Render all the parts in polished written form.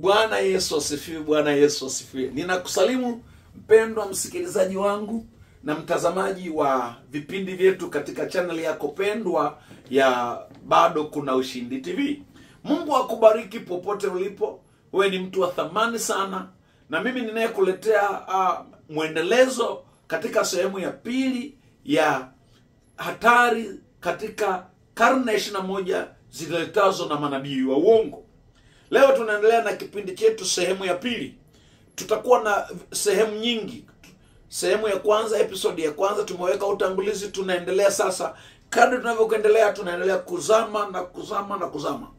Bwana Yesu asifiwe, Bwana Yesu asifiwe. Ninakusalimu mpendwa msikilizaji wangu na mtazamaji wa vipindi vyetu katika channel yako pendwa ya Bado Kuna Ushindi TV. Mungu akubariki popote ulipo. Wewe ni mtu wa thamani sana, na mimi ninayekuletea mwendelezo katika sehemu ya pili ya hatari katika karne 21 ziletazo na manabii wa uongo. Leo tunaendelea na kipindi chetu sehemu ya pili. Tutakuwa na sehemu nyingi. Sehemu ya kwanza, episode ya kwanza tumeweka utangulizi, tunaendelea sasa. Kadri tunavyoendelea tunaendelea kuzama na kuzama na kuzama.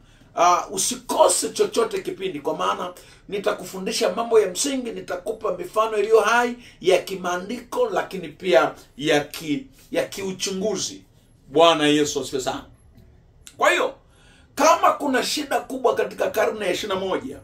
Usikose chochote kipindi, kwa maana nitakufundisha mambo ya msingi, nitakupa mifano iliyo hai ya kimaandiko, lakini pia ya kiuchunguzi. Bwana Yesu asifiwe sana. Kwa hiyo kama kuna shida kubwa katika karne ya 21,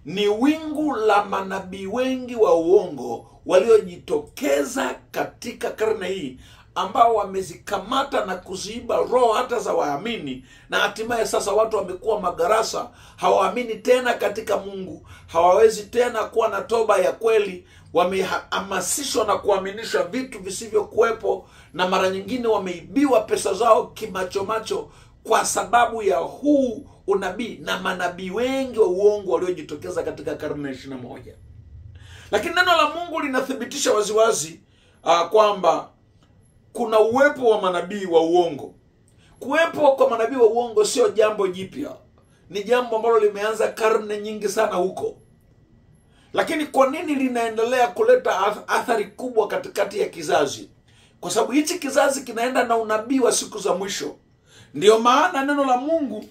ni wingu la manabii wengi wa uongo waliojitokeza katika karne hii, ambao wamezikamata na kuziiba roho hata za waamini, na hatimaye sasa watu wamekuwa magarasa, hawaamini tena katika Mungu, hawawezi tena kuwa na toba ya kweli, wamehamasishwa na kuaminishwa vitu visivyokuwepo, na mara nyingine wameibiwa pesa zao kimachomacho kwa sababu ya huu unabii na manabii wengi wa uongo waliojitokeza katika karne ya 21. Lakini neno la Mungu linathibitisha waziwazi kwamba kuna uwepo wa manabii wa uongo. Kuwepo kwa manabii wa uongo sio jambo jipya. Ni jambo ambalo limeanza karne nyingi sana huko. Lakini kwa nini linaendelea kuleta athari kubwa katikati ya kizazi? Kwa sababu hichi kizazi kinaenda na unabii wa siku za mwisho. Ndiyo maana neno la Mungu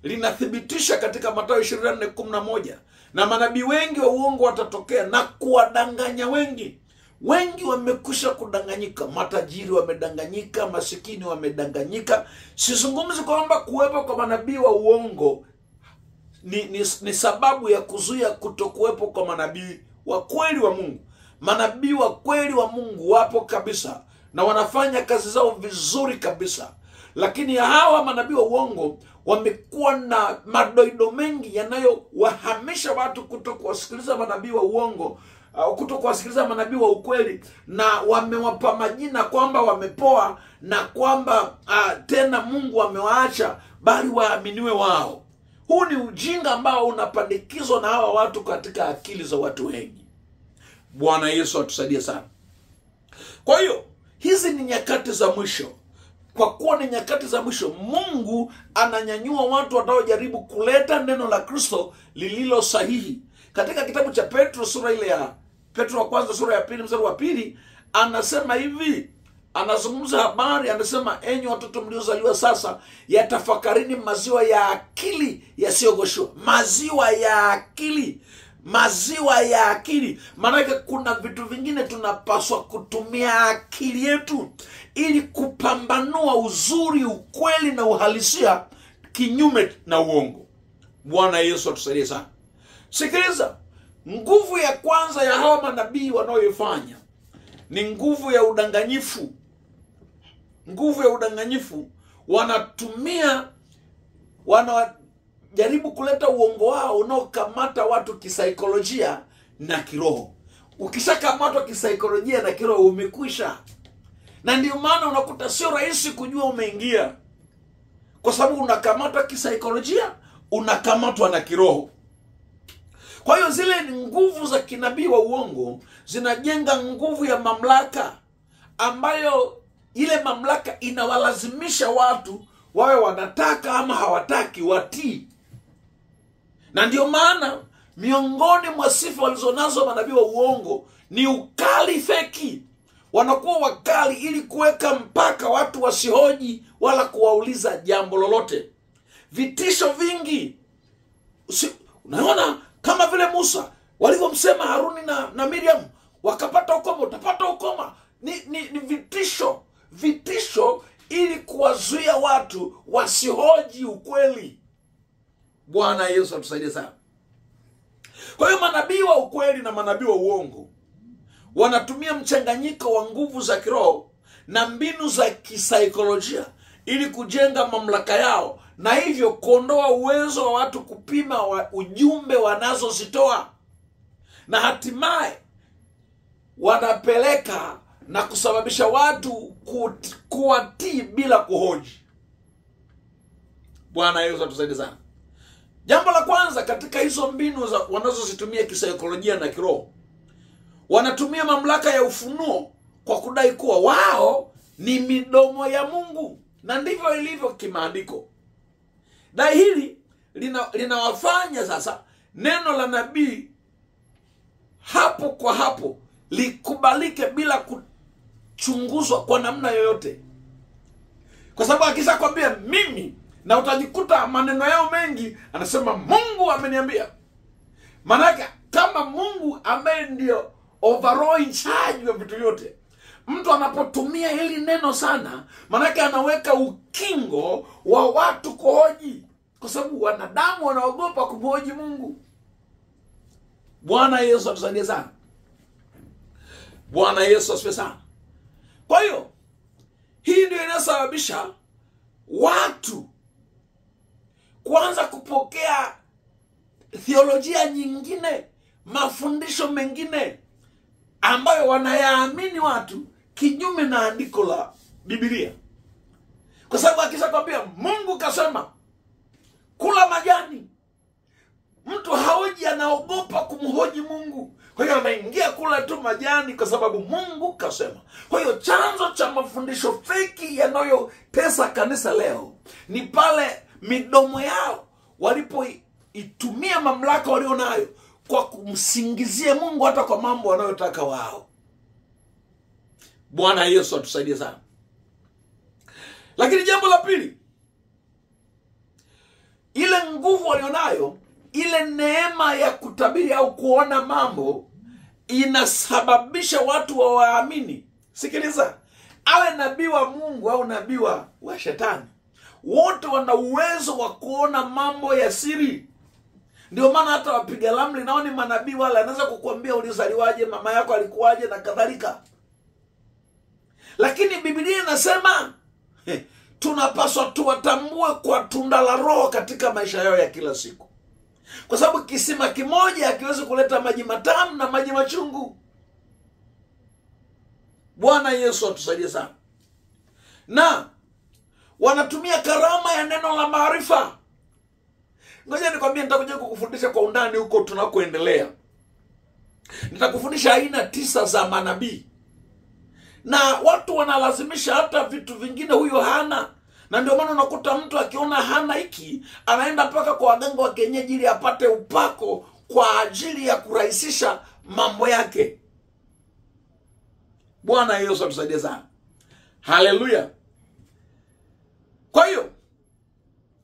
linathibitisha katika Mathayo 24:11, na manabii wengi wa uongo watatokea na kuwadanganya wengi. Wengi wamekwisha kudanganyika, matajiri wamedanganyika, masikini wamedanganyika. Sizungumzi kwamba kuwepo kwa manabii wa uongo ni sababu ya kuzuia kutokuwepo kwa manabii wa kweli wa Mungu. Manabii wa kweli wa Mungu wapo kabisa na wanafanya kazi zao vizuri kabisa. Lakini hawa manabii wa uongo wamekuwa na madoido mengi yanayowahamisha watu kutokuwasikiliza manabii wa uongo, kutokuwasikiliza manabii wa ukweli, na wamewapa majina kwamba wamepoa na kwamba tena Mungu amewaacha bali waaminiwe wao. Huu ni ujinga ambao unapandikizwa na hawa watu katika akili za watu wengi. Bwana Yesu atusaidie sana. Kwa hiyo hizi ni nyakati za mwisho. Kwa kuwa ni nyakati za mwisho, Mungu ananyanyua watu wanaojaribu kuleta neno la Kristo lililo sahihi. Katika kitabu cha Petro, Petro wa kwanza sura ya 2 mstari wa 2, anasema hivi, anazungumza habari, anasema, enyi watoto mliozaliwa sasa, yatafakarini maziwa ya akili yasiyogoshwa. Maziwa ya akili. Maziwa ya akili. Maana kuna vitu vingine tunapaswa kutumia akili yetu ili kupambanua uzuri, ukweli na uhalisia kinyume na uongo. Bwana Yesu atusaidie sana. Sikiliza, nguvu ya kwanza ya hawa manabii wanaoifanya ni nguvu ya udanganyifu. Nguvu ya udanganyifu. Wanajaribu kuleta uongo wao unaokamata watu kisaikolojia na kiroho. Ukishakamatwa kisaikolojia na kiroho umekwisha. Na ndio maana unakuta sio rahisi kujua umeingia, kwa sababu unakamatwa kisaikolojia, unakamatwa na kiroho. Kwa hiyo zile ni nguvu za kinabii wa uongo, zinajenga nguvu ya mamlaka, ambayo ile mamlaka inawalazimisha watu wawe wanataka ama hawataki watii. Na ndio maana miongoni mwa sifa walizonazo manabii wa uongo ni ukali feki. Wanakuwa wakali ili kuweka mpaka watu wasihoji wala kuwauliza jambo lolote. Vitisho vingi. Unaona kama vile Musa walivyomsema Haruni na Miriam, wakapata ukoma, utapata ukoma. Ni vitisho. Vitisho ili kuwazuia watu wasihoji ukweli. Bwana Yesu atusaidie sana. Kwa hiyo manabii wa ukweli na manabii wa uongo wanatumia mchanganyiko wa nguvu za kiroho na mbinu za kisaikolojia ili kujenga mamlaka yao na hivyo kuondoa uwezo wa watu kupima ujumbe wanazozitoa, na hatimaye wanapeleka na kusababisha watu kuwatii bila kuhoji. Bwana Yesu atusaidie sana. Jambo la kwanza katika hizo mbinu wanazozitumia kisaikolojia na kiroho, wanatumia mamlaka ya ufunuo kwa kudai kuwa wao ni midomo ya Mungu, na ndivyo ilivyo kimaandiko. Dai hili linawafanya sasa neno la nabii hapo kwa hapo likubalike bila kuchunguzwa kwa namna yoyote, kwa sababu akishakwambia mimi, na utajikuta maneno yao mengi anasema Mungu ameniambia. Maana kama Mungu ambaye ndio overall in charge wa vitu vyote, mtu anapotumia hili neno sana, maana anaweka ukingo wa watu kuhoji, kwa sababu wanadamu wanaogopa kumhoji Mungu. Bwana Yesu atusaidie sana. Bwana Yesu asifiwe sana. Kwa hiyo hii ndio inasababisha watu kuanza kupokea theolojia nyingine, mafundisho mengine ambayo wanayaamini watu kinyume na andiko la Biblia. Kwa sababu akishakwambia Mungu kasema kula majani, mtu haoji, anaogopa kumhoji Mungu. Kwa hiyo anaingia kula tu majani kwa sababu Mungu kasema. Kwa hiyo chanzo cha mafundisho feki yanayotesa kanisa leo ni pale midomo yao walipoitumia mamlaka walionayo kwa kumsingizia Mungu hata kwa mambo wanayotaka wao. Bwana Yesu atusaidie sana. Lakini jambo la pili, ile nguvu walionayo, ile neema ya kutabiri au kuona mambo, inasababisha watu waamini. Sikiliza, awe nabii wa Mungu au nabii wa shetani, wote wana uwezo wa kuona mambo ya siri. Ndio maana hata wapiga ramli nao ni manabii wale, anaweza kukuambia ulizaliwaje, mama yako alikuwaje na kadhalika. Lakini Biblia inasema tunapaswa tuwatambue kwa tunda la Roho katika maisha yao ya kila siku, kwa sababu kisima kimoja hakiwezi kuleta maji matamu na maji machungu. Bwana Yesu atusaidie sana. Na wanatumia karama ya neno la maarifa. Ngoja nikwambie, nitakuja kukufundisha kwa undani huko tunakoendelea. Nitakufundisha aina 9 za manabii. Na watu wanalazimisha hata vitu vingine huyo hana. Na ndio maana unakuta mtu akiona hana hiki, anaenda mpaka kwa waganga wa kienyeji ili apate upako kwa ajili ya kurahisisha mambo yake. Bwana Yesu atusaidie sana. Haleluya. Kwa hiyo,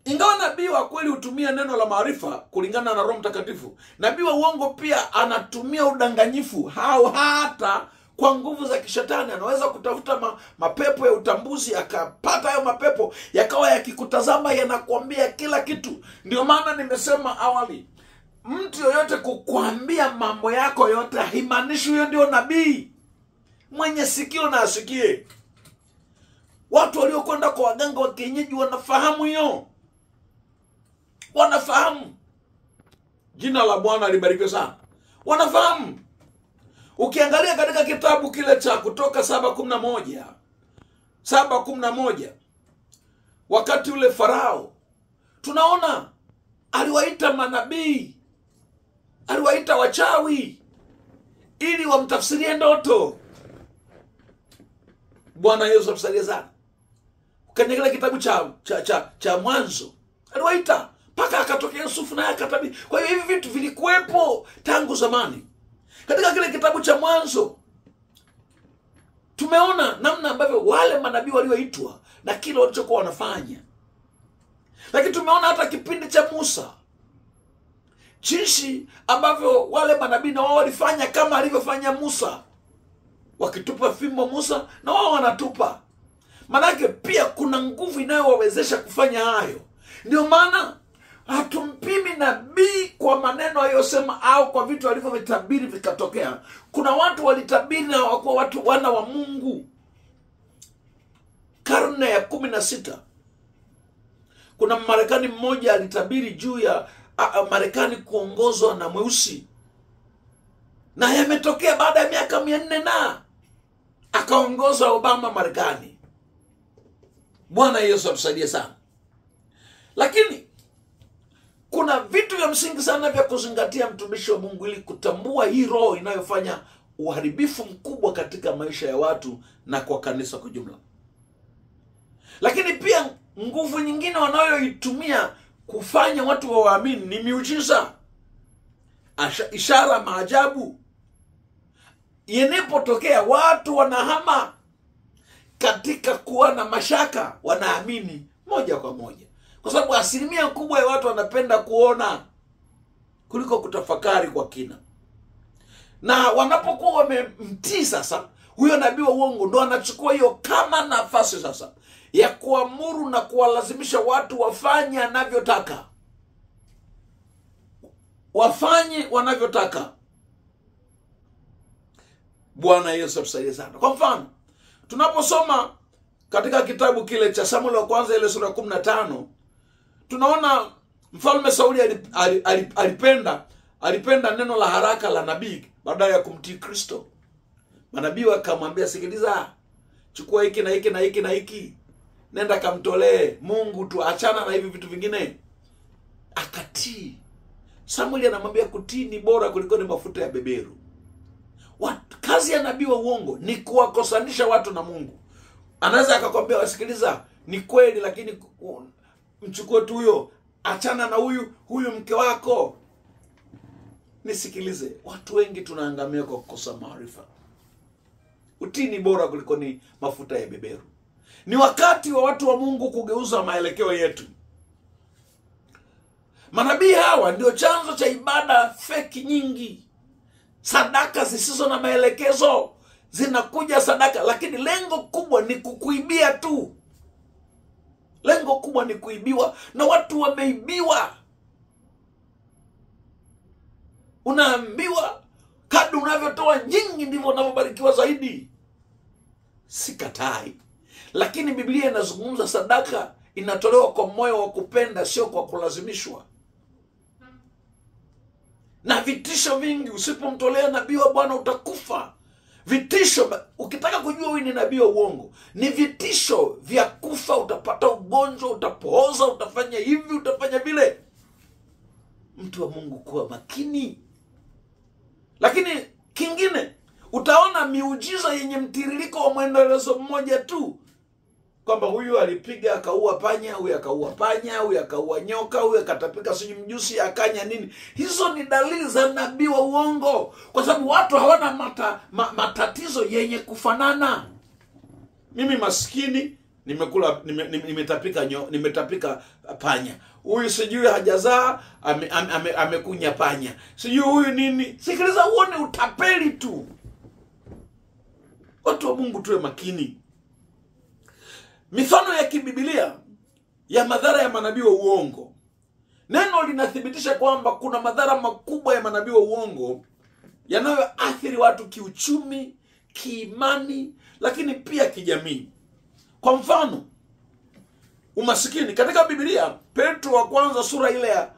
ingawa nabii wa kweli hutumia neno la maarifa kulingana na Roho Mtakatifu, nabii wa uongo pia anatumia udanganyifu au hata kwa nguvu za kishetani. Anaweza kutafuta mapepo ya utambuzi, akapata hayo mapepo yakawa yakikutazama yanakuambia kila kitu. Ndio maana nimesema awali, mtu yoyote kukuambia mambo yako yote haimaanishi huyo ndio nabii. Mwenye sikio na asikie. Watu waliokwenda kwa waganga wa kienyeji wanafahamu hiyo. Wanafahamu. Jina la Bwana libarikiwe sana. Wanafahamu. Ukiangalia katika kitabu kile cha Kutoka 7:11, wakati ule Farao, tunaona aliwaita manabii, aliwaita wachawi ili wamtafsirie ndoto. Bwana Yesu atusaidie sana. Kwenye kile kitabu cha Mwanzo aliwaita mpaka akatokea Yusufu naye akatabiri. Kwa hiyo hivi vitu vilikuwepo tangu zamani. Katika kile kitabu cha Mwanzo tumeona namna ambavyo wale manabii walioitwa na kile walichokuwa wanafanya. Lakini tumeona hata kipindi cha Musa jinsi ambavyo wale manabii na wao walifanya kama alivyofanya Musa. Wakitupa fimbo Musa na wao wanatupa. Manake pia kuna nguvu inayowawezesha kufanya hayo. Ndio maana hatumpimi nabii kwa maneno aliyosema au kwa vitu alivyovitabiri vikatokea. Kuna watu walitabiri na hawakuwa watu wana wa Mungu. Karne ya 16 Kuna Marekani mmoja alitabiri juu ya Marekani kuongozwa na mweusi, na yametokea baada ya miaka 400 na akaongoza Obama Marekani. Bwana Yesu atusaidie sana. Lakini kuna vitu vya msingi sana vya kuzingatia, mtumishi wa Mungu, ili kutambua hii roho inayofanya uharibifu mkubwa katika maisha ya watu na kwa kanisa kwa jumla. Lakini pia nguvu nyingine wanayoitumia kufanya watu waamini ni miujiza, ishara, maajabu. Yanapotokea watu wanahama katika kuwa na mashaka, wanaamini moja kwa moja, kwa sababu asilimia kubwa ya watu wanapenda kuona kuliko kutafakari kwa kina. Na wanapokuwa wamemtii sasa huyo nabii wa uongo, ndo anachukua hiyo kama nafasi sasa ya kuamuru na kuwalazimisha watu wafanye anavyotaka, wafanye wanavyotaka. Bwana Yesu atusaidie sana. Kwa mfano, tunaposoma katika kitabu kile cha Samueli wa kwanza ile sura ya 15, tunaona Mfalme Sauli alipenda neno la haraka la nabii baada ya kumtii Kristo. Manabii wakamwambia, sikiliza, chukua hiki na hiki na hiki na hiki, nenda kamtolee Mungu tu, achana na hivi vitu vingine. Akatii. Samueli anamwambia kutii ni bora kuliko ni mafuta ya beberu. Kazi ya nabii wa uongo ni kuwakosanisha watu na Mungu. Anaweza akakwambia, wasikiliza, ni kweli, lakini mchukue tu huyo, achana na huyu mke wako. Nisikilize, watu wengi tunaangamia kwa kukosa maarifa. Utii ni bora kuliko ni mafuta ya beberu. Ni wakati wa watu wa Mungu kugeuza maelekeo yetu. Manabii hawa ndio chanzo cha ibada feki nyingi, sadaka zisizo na maelekezo. Zinakuja sadaka, lakini lengo kubwa ni kukuibia tu. Lengo kubwa ni kuibiwa, na watu wameibiwa. Unaambiwa kadri unavyotoa nyingi ndivyo unavyobarikiwa zaidi. Sikatai, lakini Biblia inazungumza sadaka inatolewa kwa moyo wa kupenda, sio kwa kulazimishwa. Na vitisho vingi, usipomtolea nabii wa Bwana utakufa. Vitisho, ukitaka kujua wewe ni nabii wa uongo, ni vitisho vya kufa. Utapata ugonjwa, utapooza, utafanya hivi, utafanya vile. Mtu wa Mungu, kuwa makini. Lakini kingine, utaona miujiza yenye mtiririko wa mwendelezo mmoja tu, kwamba huyu alipiga akaua panya, huyu akaua panya, huyu akaua nyoka, huyu akatapika sijui mjusi, akanya nini. Hizo ni dalili za nabii wa uongo, kwa sababu watu hawana matatizo yenye kufanana. Mimi maskini nimekula nimetapika panya, huyu sijui hajazaa amekunya panya, sijui huyu nini. Sikiliza, uone utapeli tu. Watu wa Mungu tuwe makini. Mifano ya kibibilia ya madhara ya manabii wa uongo. Neno linathibitisha kwamba kuna madhara makubwa ya manabii wa uongo yanayoathiri watu kiuchumi, kiimani, lakini pia kijamii. Kwa mfano, umasikini. Katika Biblia, Petro wa kwanza sura ile ya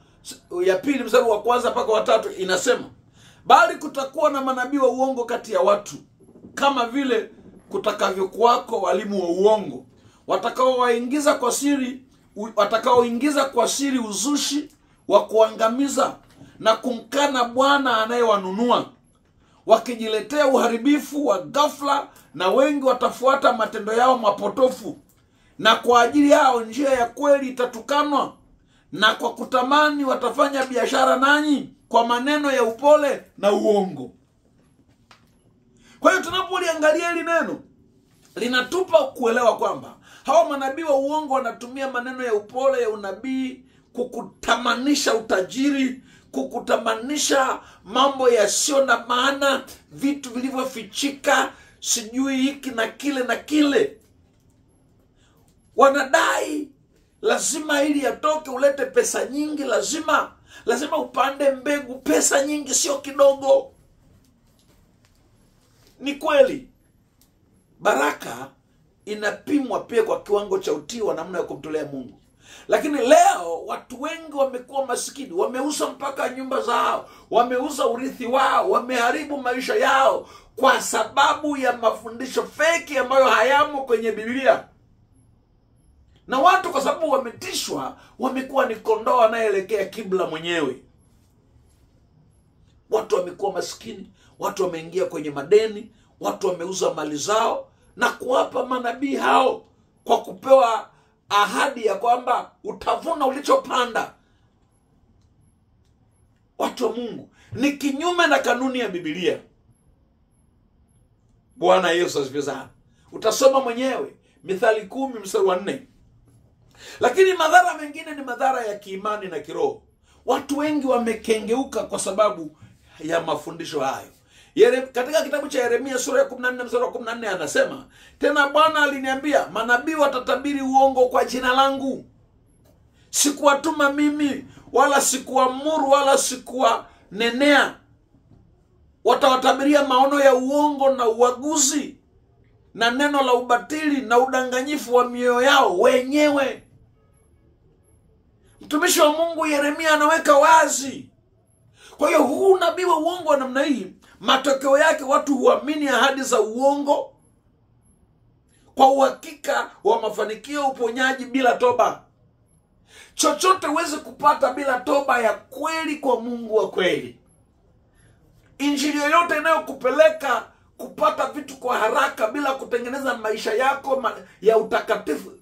2 mstari wa 1 mpaka wa 3 inasema, bali kutakuwa na manabii wa uongo kati ya watu, kama vile kutakavyokuwako walimu wa uongo, watakaoingiza kwa siri uzushi wa kuangamiza na kumkana Bwana anayewanunua, wakijiletea uharibifu wa ghafla, na wengi watafuata matendo yao mapotofu, na kwa ajili yao njia ya kweli itatukanwa, na kwa kutamani watafanya biashara nanyi kwa maneno ya upole na uongo. Kwa hiyo tunapoliangalia hili neno, linatupa kuelewa kwamba hawa manabii wa uongo wanatumia maneno ya upole ya unabii kukutamanisha utajiri, kukutamanisha mambo yasiyo na maana, vitu vilivyofichika, sijui hiki na kile na kile. Wanadai lazima ili yatoke ulete pesa nyingi, lazima upande mbegu, pesa nyingi sio kidogo. Ni kweli baraka inapimwa pia kwa kiwango cha utii wa namna ya kumtolea Mungu. Lakini leo watu wengi wamekuwa masikini, wameuza mpaka nyumba zao, wameuza urithi wao, wameharibu maisha yao kwa sababu ya mafundisho feki ambayo hayamo kwenye Biblia. Na watu kwa sababu wametishwa, wamekuwa ni kondoo anayeelekea kibla mwenyewe. Watu wamekuwa masikini, watu wameingia kwenye madeni, watu wameuza mali zao na kuwapa manabii hao kwa kupewa ahadi ya kwamba utavuna ulichopanda. Watu wa Mungu, ni kinyume na kanuni ya Biblia. Bwana Yesu asifiwe sana. Utasoma mwenyewe Mithali 10 mstari wa 4. Lakini madhara mengine ni madhara ya kiimani na kiroho. Watu wengi wamekengeuka kwa sababu ya mafundisho hayo. Katika kitabu cha Yeremia sura ya 14 mstari wa 14 anasema, tena Bwana aliniambia, manabii watatabiri uongo kwa jina langu. Sikuwatuma mimi, wala sikuamuru, wala sikuwanenea. Watawatabiria maono ya uongo na uaguzi na neno la ubatili na udanganyifu wa mioyo yao wenyewe. Mtumishi wa Mungu Yeremia anaweka wazi. Kwa hiyo huu nabii wa uongo wa namna hii, matokeo yake watu huamini ahadi za uongo kwa uhakika wa mafanikio, uponyaji bila toba. Chochote huwezi kupata bila toba ya kweli kwa Mungu wa kweli. Injili yoyote inayokupeleka kupata vitu kwa haraka bila kutengeneza maisha yako ya utakatifu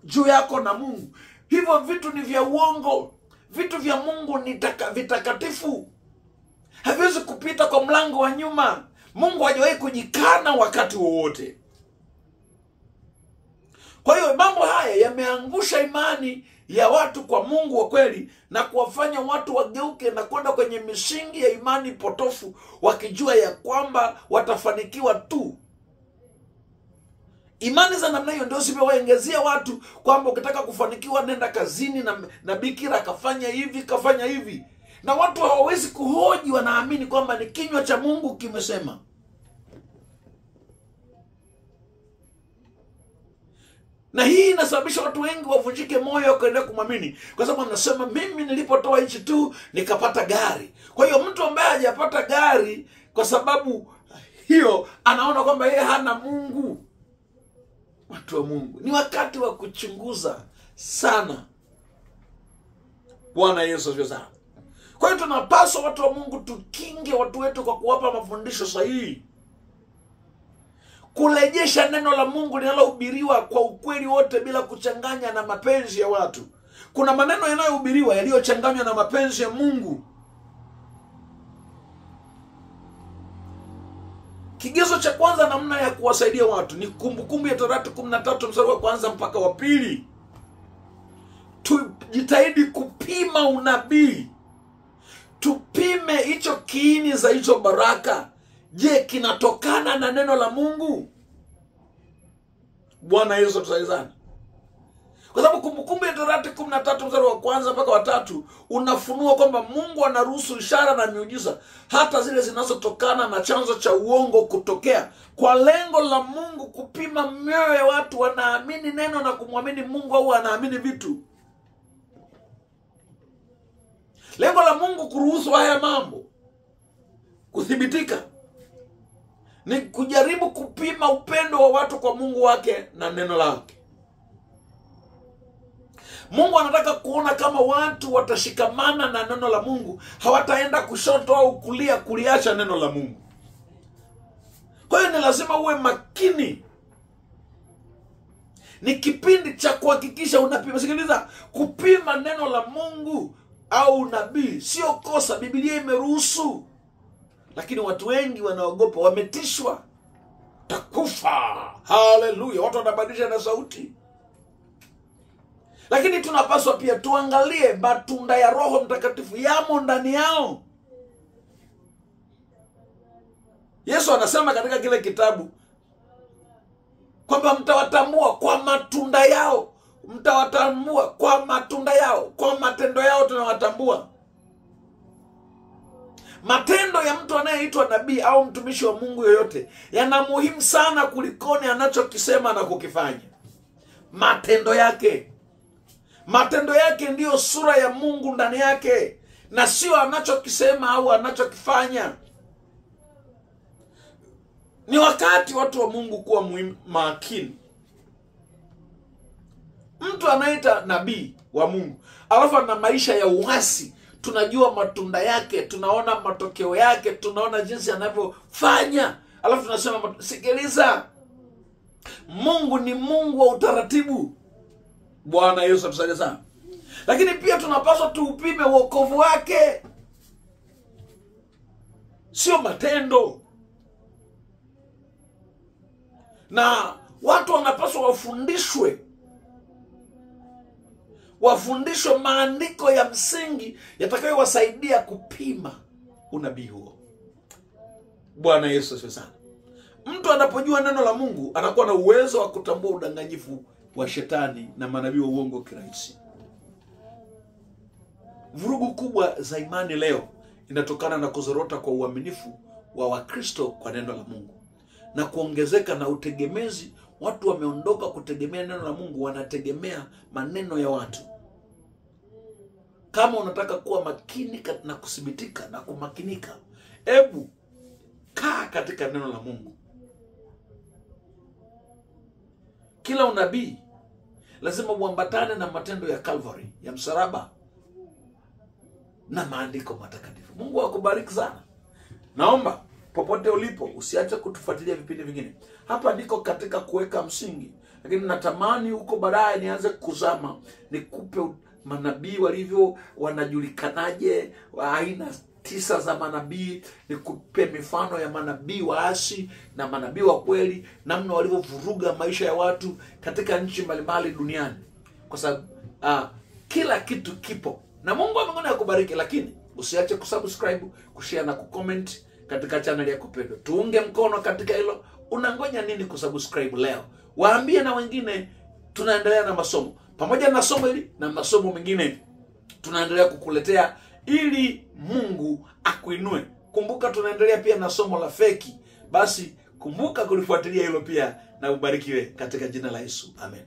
juu yako na Mungu, hivyo vitu ni vya uongo. Vitu vya Mungu ni vitakatifu, haviwezi kupita kwa mlango wa nyuma. Mungu hajawahi kujikana wakati wowote. Kwa hiyo mambo haya yameangusha imani ya watu kwa Mungu wa kweli na kuwafanya watu wageuke na kwenda kwenye misingi ya imani potofu, wakijua ya kwamba watafanikiwa tu. Imani za namna hiyo ndio zimewaongezea watu kwamba ukitaka kufanikiwa nenda kazini na bikira kafanya hivi, kafanya hivi. Na watu hawawezi kuhoji, wanaamini kwamba ni kinywa cha Mungu kimesema. Na hii inasababisha watu wengi wavunjike moyo kuendelea kumwamini, kwa sababu anasema mimi nilipotoa hichi tu nikapata gari. Kwa hiyo mtu ambaye hajapata gari kwa sababu hiyo anaona kwamba yeye hana Mungu. Watu wa Mungu, ni wakati wa kuchunguza sana. Bwana Yesu asifiwe sana. Kwa hiyo tunapaswa watu wa Mungu tukinge watu wetu kwa kuwapa mafundisho sahihi, kurejesha neno la Mungu linalohubiriwa kwa ukweli wote bila kuchanganya na mapenzi ya watu. Kuna maneno yanayohubiriwa yaliyochanganywa na mapenzi ya Mungu. Kigezo cha kwanza namna ya kuwasaidia watu ni Kumbukumbu ya Torati 13 mstari wa kwanza mpaka wa pili. Tujitahidi kupima unabii. Tupime hicho kiini za hicho baraka. Je, kinatokana na neno la Mungu? Bwana Yesu tusaidie. Kwa sababu Kumbukumbu ya Torati 13 mstari wa kwanza mpaka wa 3 unafunua kwamba Mungu anaruhusu ishara na miujiza, hata zile zinazotokana na chanzo cha uongo kutokea, kwa lengo la Mungu kupima mioyo ya watu, wanaamini neno na kumwamini Mungu au wanaamini vitu. Lengo la Mungu kuruhusu haya mambo kuthibitika ni kujaribu kupima upendo wa watu kwa Mungu wake na neno lake. Mungu anataka kuona kama watu watashikamana na neno la Mungu, hawataenda kushoto au kulia kuliacha neno la Mungu. Kwa hiyo ni lazima uwe makini. Ni kipindi cha kuhakikisha unapima. Sikiliza, kupima neno la Mungu au nabii sio kosa, Biblia imeruhusu. Lakini watu wengi wanaogopa, wametishwa, takufa. Haleluya, watu wanabadilisha na sauti. Lakini tunapaswa pia tuangalie matunda ya Roho Mtakatifu yamo ndani yao. Yesu anasema katika kile kitabu kwamba mtawatambua kwa matunda yao. Mtawatambua kwa matunda yao, kwa matendo yao tunawatambua. Matendo ya mtu anayeitwa nabii au mtumishi wa Mungu yoyote yana muhimu sana kulikoni anachokisema na kukifanya. Matendo yake. Matendo yake ndiyo sura ya Mungu ndani yake, na sio anachokisema au anachokifanya. Ni wakati watu wa Mungu kuwa makini. Mtu anaita nabii wa Mungu alafu ana maisha ya uasi, tunajua matunda yake, tunaona matokeo yake, tunaona jinsi anavyofanya, alafu tunasema sikiliza, Mungu ni Mungu wa utaratibu. Bwana Yesu atusaidie sana. Lakini pia tunapaswa tuupime wokovu wake, sio matendo. Na watu wanapaswa wafundishwe maandiko ya msingi yatakayowasaidia kupima unabii huo. Bwana Yesu asifiwe sana. Mtu anapojua neno la Mungu anakuwa na uwezo wa kutambua udanganyifu wa shetani na manabii wa uongo kirahisi. Vurugu kubwa za imani leo inatokana na kuzorota kwa uaminifu wa Wakristo kwa neno la Mungu na kuongezeka na utegemezi. Watu wameondoka kutegemea neno la Mungu, wanategemea maneno ya watu. Kama unataka kuwa makini na kuthibitika na kumakinika, hebu kaa katika neno la Mungu. Kila unabii lazima uambatane na matendo ya Calvary, ya msalaba na maandiko matakatifu. Mungu akubariki sana. Naomba popote ulipo usiache kutufuatilia vipindi vingine. Hapa ndiko katika kuweka msingi, lakini natamani huko baadaye nianze kuzama, nikupe manabii walivyo, wanajulikanaje, aina 9 za manabii, nikupe mifano ya manabii waasi na manabii wa kweli, namna walivyovuruga maisha ya watu katika nchi mbalimbali duniani. Kwa sababu kila kitu kipo. Na Mungu amengona akubariki, lakini usiache kusubscribe, kushare na kucomment katika channel yako pendwa. Tuunge mkono katika hilo. Unangoja nini kusubscribe leo? Waambie na wengine. Tunaendelea na masomo. Pamoja na somo hili na masomo mengine tunaendelea kukuletea ili Mungu akuinue. Kumbuka tunaendelea pia na somo la feki. Basi kumbuka kulifuatilia hilo pia, na ubarikiwe katika jina la Yesu. Amen.